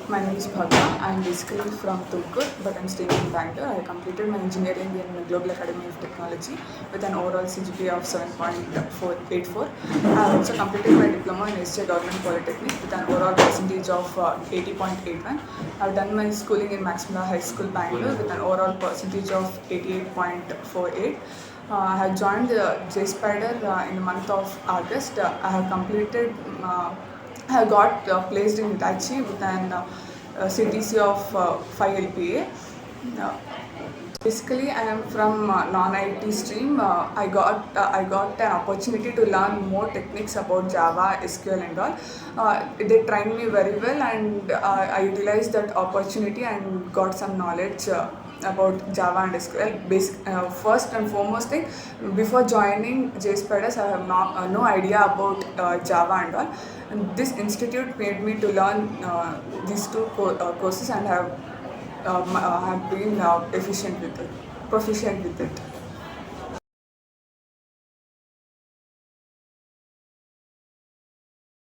My name is Bhavya. I am basically from Tumkur, but I am staying in Bangalore. I completed my engineering in Global Academy of Technology with an overall CGPA of 7.484. I have also completed my diploma in SJ Government Polytechnic with an overall percentage of 80.81. I have done my schooling in Maximilla High School, Bangalore with an overall percentage of 88.48. I have joined the Jspider in the month of August. I have completed I got placed in Hitachi with an CTC of 5 LPA. Uh, Basically, I am from non-IT stream. I got an opportunity to learn more techniques about Java, SQL, and all. They trained me very well, and I utilized that opportunity and got some knowledge about Java and SQL. First and foremost thing, before joining Jspiders, I have no idea about Java and all. And this institute made me to learn these two courses and have been proficient with it.